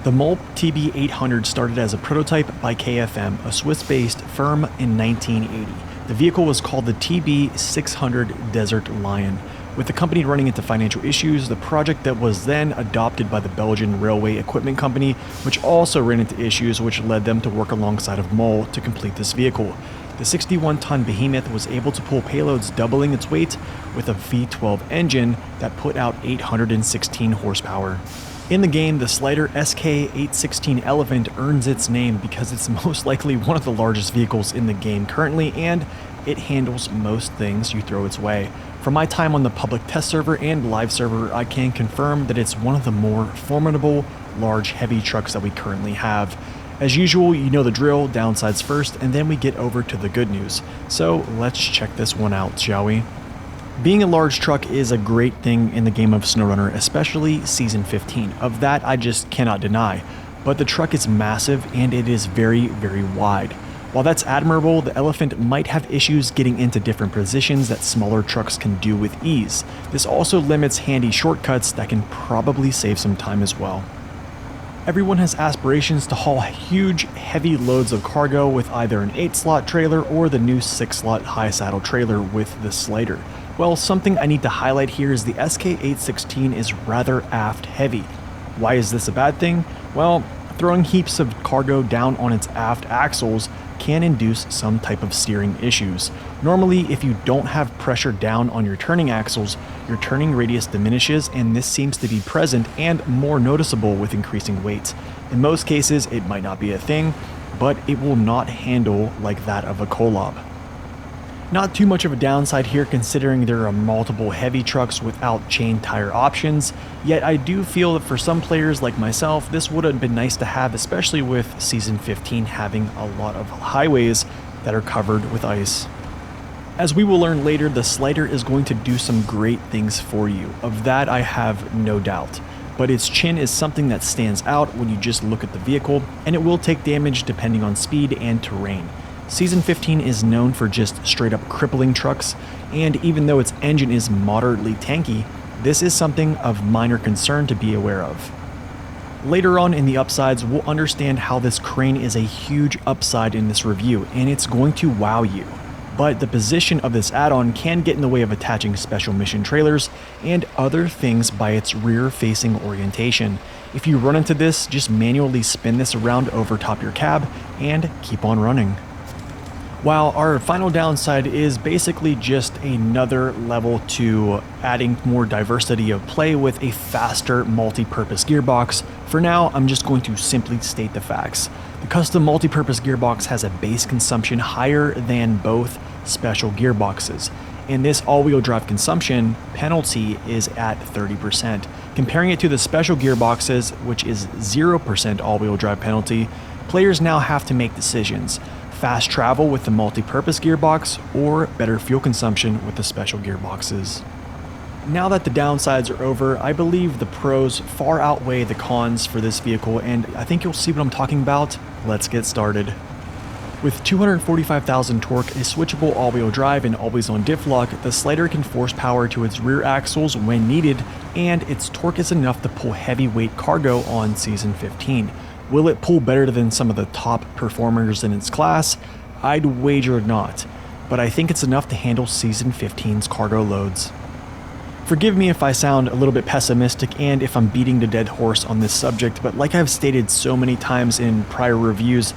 The Mole TB800 started as a prototype by KFM, a Swiss-based firm, in 1980. The vehicle was called the TB600 Desert Lion. With the company running into financial issues, the project that was then adopted by the Belgian Railway Equipment Company, which also ran into issues which led them to work alongside of Mole to complete this vehicle. The 61-ton behemoth was able to pull payloads doubling its weight with a V12 engine that put out 816 horsepower. In the game, the Sleiter SK816 Elephant earns its name because it's most likely one of the largest vehicles in the game currently, and it handles most things you throw its way. From my time on the public test server and live server, I can confirm that it's one of the more formidable, large, heavy trucks that we currently have. As usual, you know the drill, downsides first, and then we get over to the good news. So let's check this one out, shall we? Being a large truck is a great thing in the game of SnowRunner, especially Season 15. Of that, I just cannot deny. But the truck is massive and it is very, very wide. While that's admirable, the Elephant might have issues getting into different positions that smaller trucks can do with ease. This also limits handy shortcuts that can probably save some time as well. Everyone has aspirations to haul huge, heavy loads of cargo with either an 8-slot trailer or the new 6-slot high saddle trailer with the Sleiter. Well, something I need to highlight here is the SK816 is rather aft heavy. Why is this a bad thing? Well, throwing heaps of cargo down on its aft axles can induce some type of steering issues. Normally, if you don't have pressure down on your turning axles, your turning radius diminishes, and this seems to be present and more noticeable with increasing weight. In most cases, it might not be a thing, but it will not handle like that of a Kolob. Not too much of a downside here considering there are multiple heavy trucks without chain tire options, yet I do feel that for some players like myself, this would have been nice to have, especially with Season 15 having a lot of highways that are covered with ice. As we will learn later, the Sleiter is going to do some great things for you, of that I have no doubt. But its chin is something that stands out when you just look at the vehicle, and it will take damage depending on speed and terrain. Season 15 is known for just straight up crippling trucks, and even though its engine is moderately tanky, this is something of minor concern to be aware of. Later on in the upsides, we'll understand how this crane is a huge upside in this review, and it's going to wow you. But the position of this add-on can get in the way of attaching special mission trailers and other things by its rear-facing orientation. If you run into this, just manually spin this around over top your cab and keep on running. While our final downside is basically just another level to adding more diversity of play with a faster multi-purpose gearbox, for now I'm just going to simply state the facts. The custom multi-purpose gearbox has a base consumption higher than both special gearboxes, and this all-wheel drive consumption penalty is at 30%. Comparing it to the special gearboxes, which is 0% all-wheel drive penalty, players now have to make decisions. Fast travel with the multi-purpose gearbox, or better fuel consumption with the special gearboxes. Now that the downsides are over, I believe the pros far outweigh the cons for this vehicle, and I think you'll see what I'm talking about. Let's get started. With 245,000 torque, a switchable all-wheel drive, and always-on diff lock, the Sleiter can force power to its rear axles when needed, and its torque is enough to pull heavyweight cargo on Season 15. Will it pull better than some of the top performers in its class? I'd wager not, but I think it's enough to handle Season 15's cargo loads. Forgive me if I sound a little bit pessimistic and if I'm beating the dead horse on this subject, but like I've stated so many times in prior reviews,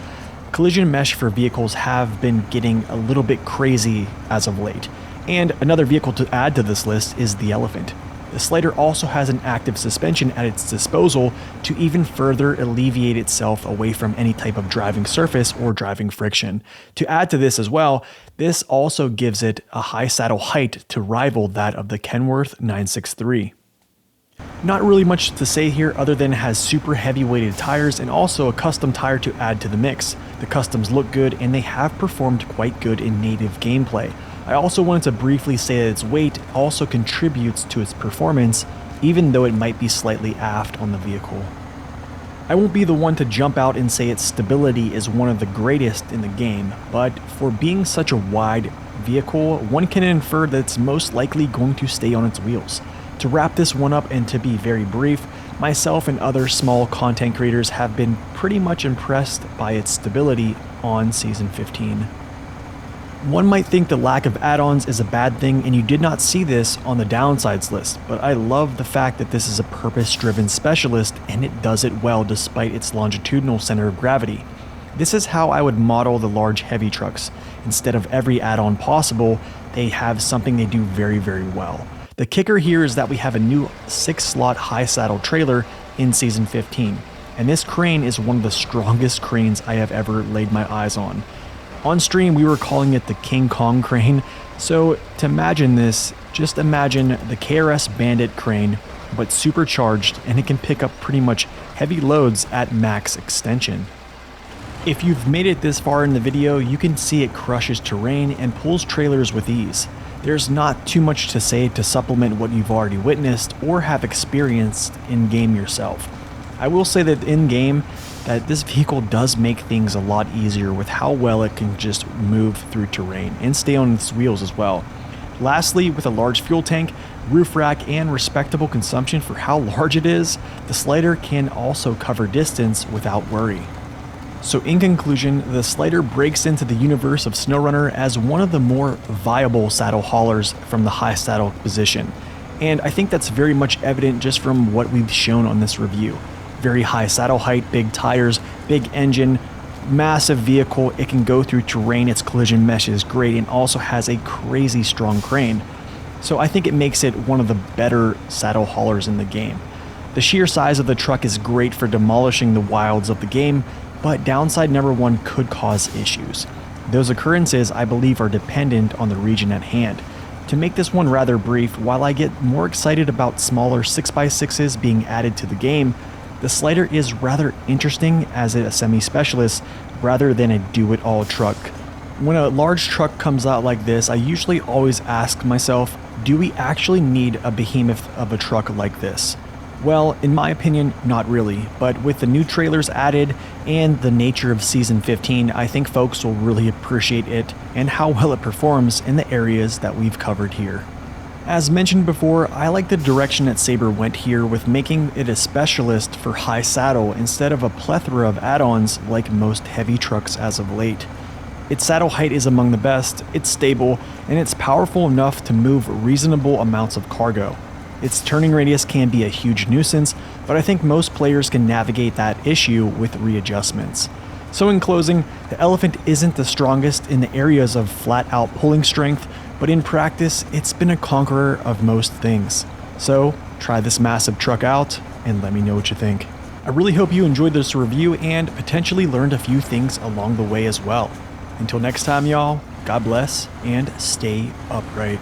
collision mesh for vehicles have been getting a little bit crazy as of late. And another vehicle to add to this list is the Elephant. The Sleiter also has an active suspension at its disposal to even further alleviate itself away from any type of driving surface or driving friction. To add to this as well, this also gives it a high saddle height to rival that of the Kenworth 963. Not really much to say here other than it has super heavy weighted tires and also a custom tire to add to the mix. The customs look good and they have performed quite good in native gameplay. I also wanted to briefly say that its weight also contributes to its performance, even though it might be slightly aft on the vehicle. I won't be the one to jump out and say its stability is one of the greatest in the game, but for being such a wide vehicle, one can infer that it's most likely going to stay on its wheels. To wrap this one up and to be very brief, Myself and other small content creators have been pretty much impressed by its stability on Season 15. One might think the lack of add-ons is a bad thing, and you did not see this on the downsides list, but I love the fact that this is a purpose-driven specialist and it does it well despite its longitudinal center of gravity. This is how I would model the large heavy trucks. Instead of every add-on possible, they have something they do very, very well. The kicker here is that we have a new 6-slot high saddle trailer in Season 15, and this crane is one of the strongest cranes I have ever laid my eyes on. On stream, we were calling it the King Kong crane, so to imagine this, just imagine the KRS Bandit crane, but supercharged, and it can pick up pretty much heavy loads at max extension. If you've made it this far in the video, you can see it crushes terrain and pulls trailers with ease. There's not too much to say to supplement what you've already witnessed or have experienced in-game yourself. I will say that in-game, that this vehicle does make things a lot easier with how well it can just move through terrain and stay on its wheels as well. Lastly, with a large fuel tank, roof rack, and respectable consumption for how large it is, the Sleiter can also cover distance without worry. So in conclusion, the Sleiter breaks into the universe of SnowRunner as one of the more viable saddle haulers from the high saddle position. And I think that's very much evident just from what we've shown on this review. Very high saddle height, big tires, big engine, massive vehicle. It can go through terrain, its collision mesh is great, and also has a crazy strong crane. So I think it makes it one of the better saddle haulers in the game. The sheer size of the truck is great for demolishing the wilds of the game, but downside number one could cause issues. Those occurrences, I believe, are dependent on the region at hand. To make this one rather brief, while I get more excited about smaller 6x6s being added to the game, the Sleiter is rather interesting as a semi-specialist rather than a do-it-all truck. When a large truck comes out like this, I usually always ask myself, do we actually need a behemoth of a truck like this? Well, in my opinion, not really, but with the new trailers added and the nature of Season 15, I think folks will really appreciate it and how well it performs in the areas that we've covered here. As mentioned before, I like the direction that Sabre went here with making it a specialist for high saddle instead of a plethora of add-ons like most heavy trucks as of late. Its saddle height is among the best, it's stable, and it's powerful enough to move reasonable amounts of cargo. Its turning radius can be a huge nuisance, but I think most players can navigate that issue with readjustments. So in closing, the Elephant isn't the strongest in the areas of flat-out pulling strength, but in practice, it's been a conqueror of most things. So try this massive truck out and let me know what you think. I really hope you enjoyed this review and potentially learned a few things along the way as well. Until next time, y'all, God bless and stay upright.